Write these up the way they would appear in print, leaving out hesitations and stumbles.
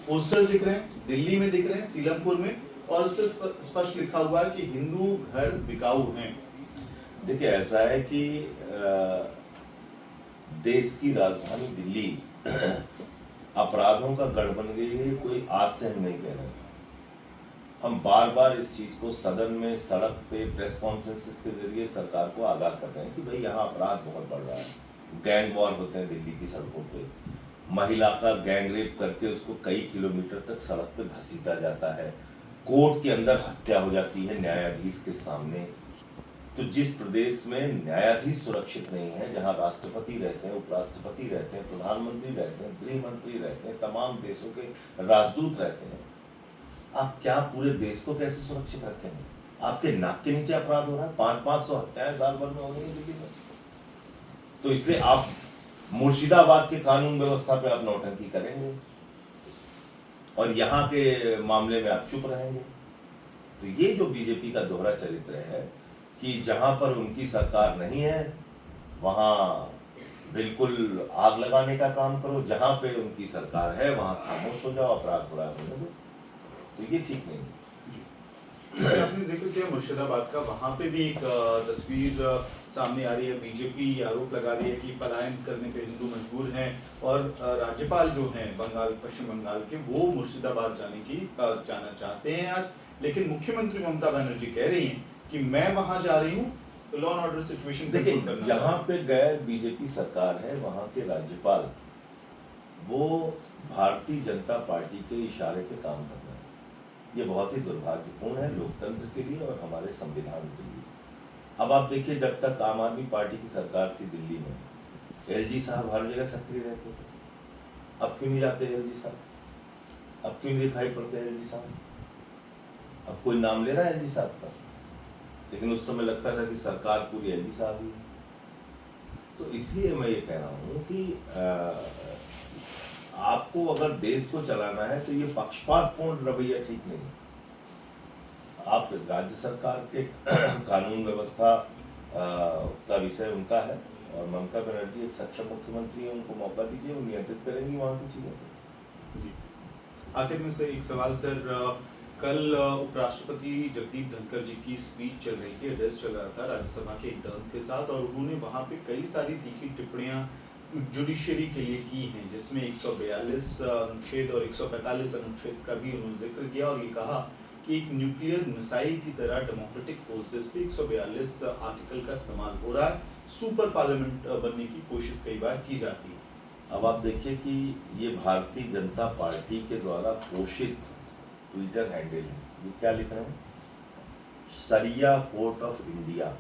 Posters दिख रहे हैं, दिल्ली में दिख रहे हैं, सीलमपुर में, और उस पर स्पष्ट लिखा हुआ है कि हिंदू घर बिकाऊ हैं। देखिए, ऐसा है कि देश की राजधानी दिल्ली अपराधों का गढ़ बन गई है, कोई आज से हम नहीं कह रहे। हम बार बार इस चीज को सदन में, सड़क पे, प्रेस कॉन्फ्रेंसेस के जरिए सरकार को आगाह कर रहे हैं कि भाई यहाँ अपराध बहुत बढ़ रहा है। गैंग वॉर होते हैं दिल्ली की सड़कों पे, महिला का गैंग रेप करके उसको कई किलोमीटर तक सड़क पे घसीटा जाता है, कोर्ट के अंदर हत्या हो जाती है न्यायाधीश के सामने। तो जिस प्रदेश में न्यायाधीश सुरक्षित नहीं है, जहां राष्ट्रपति रहते हैं, उपराष्ट्रपति रहते हैं, प्रधानमंत्री रहते हैं, गृह मंत्री रहते हैं, तमाम देशों के राजदूत रहते हैं, आप क्या पूरे देश को कैसे सुरक्षित रखेंगे? आपके नाक के नीचे अपराध हो रहा है, 500 हत्याएं साल भर में हो रही है दिल्ली में। तो इसलिए आप मुर्शिदाबाद के कानून व्यवस्था पे आप नौटंकी करेंगे और यहाँ के मामले में आप चुप रहेंगे। तो ये जो बीजेपी का दोहरा चरित्र है कि जहां पर उनकी सरकार नहीं है वहां बिल्कुल आग लगाने का काम करो, जहां पे उनकी सरकार है वहां खामोश हो जाओ, अपराध हो रहा है, तो ये ठीक नहीं है। आपने जिक्र किया मुर्शिदाबाद का, वहां पे भी एक तस्वीर सामने आ रही है। बीजेपी आरोप लगा रही है कि पलायन करने पे हिंदू मजबूर हैं और राज्यपाल जो हैं पश्चिम बंगाल के, वो मुर्शिदाबाद जाना चाहते हैं आज, लेकिन मुख्यमंत्री ममता बनर्जी कह रही हैं कि मैं वहां जा रही हूँ तो लॉ एंड ऑर्डर सिचुएशन देखिए, जहाँ पे गैर बीजेपी सरकार है वहां के राज्यपाल वो भारतीय जनता पार्टी के इशारे पे काम कर रहे हैं। ये बहुत ही दुर्भाग्यपूर्ण है लोकतंत्र के लिए और हमारे संविधान के लिए। अब आप देखिए, जब तक आम आदमी पार्टी की सरकार थी दिल्ली में, एलजी साहब हर जगह सक्रिय रहते थे। अब क्यों नहीं जाते एलजी साहब? अब क्यों नहीं दिखाई पड़ते एलजी साहब? अब कोई नाम ले रहा है एलजी साहब का, लेकिन उस समय लगता था कि सरकार पूरी एलजी साहब ही। तो इसलिए मैं ये कह रहा हूँ कि आपको अगर देश को चलाना है तो ये पक्षपातपूर्ण रवैया ठीक नहीं। आप राज्य सरकार के कानून व्यवस्था का विषय उनका है और ममता बनर्जी एक सक्षम मुख्यमंत्री है, उनको मौका दीजिए, वो नियंत्रित करेंगी वहाँ की चीजों को। आखिर में से एक सवाल सर, कल उपराष्ट्रपति जगदीप धनखड़ जी की स्पीच चल रही थी, एड्रेस चल रहा था राज्यसभा के इंटर्न्स के साथ, और उन्होंने वहां पे कई सारी तीखी टिप्पणियां जुडिशरी के लिए की हैं, जिसमें 142 अनुच्छेद और 145 अनुच्छेद का भी उन्होंने जिक्र किया और ये कहा कि एक न्यूक्लियर मिसाइल की तरह डेमोक्रेटिक फोर्सेस पे 142 आर्टिकल का इस्तेमाल हो रहा है, सुपर पार्लियामेंट बनने की कोशिश कई बार की जाती है। अब आप देखिए कि ये भारतीय जनता पार्टी के द्वारा पोषित ट्विटर हैंडल है, ये क्या लिख रहे हैं? सरिया court of India,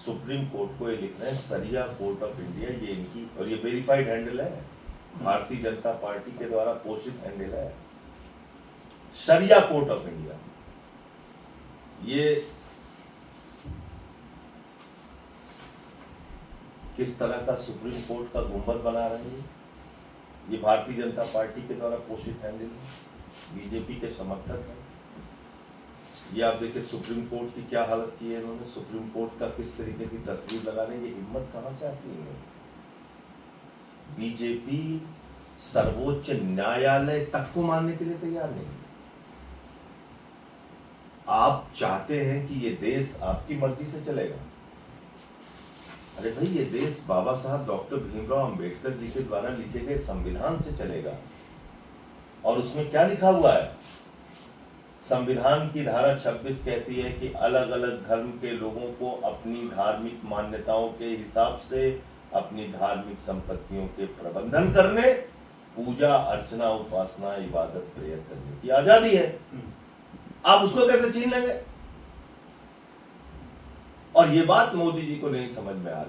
supreme court को ये लिख रहे हैं सरिया कोर्ट ऑफ इंडिया, ये इनकी, और ये वेरीफाइड हैंडल है, भारतीय जनता पार्टी के द्वारा पोषित हैंडल है, सरिया कोर्ट ऑफ इंडिया। ये किस तरह का सुप्रीम कोर्ट का गुंबद बना रहे हैं? ये भारतीय जनता पार्टी के द्वारा पोषित हैंडल है, बीजेपी के समर्थक है। ये आप देखिए सुप्रीम कोर्ट की क्या हालत की है इन्होंने, सुप्रीम कोर्ट का किस तरीके की तस्वीर लगा रहे हैं, ये हिम्मत कहां से आती है? बीजेपी सर्वोच्च न्यायालय तक को मानने के लिए तैयार नहीं। आप चाहते हैं कि ये देश आपकी मर्जी से चलेगा? अरे भाई, ये देश बाबा साहब डॉक्टर भीमराव अंबेडकर जी के द्वारा लिखे गए संविधान से चलेगा। और उसमें क्या लिखा हुआ है? संविधान की धारा 26 कहती है कि अलग अलग धर्म के लोगों को अपनी धार्मिक मान्यताओं के हिसाब से अपनी धार्मिक संपत्तियों के प्रबंधन करने, पूजा अर्चना उपासना इबादत प्रेयर करने की आजादी है। आप उसको कैसे छीन लेंगे? और ये बात मोदी जी को नहीं समझ में आ रही।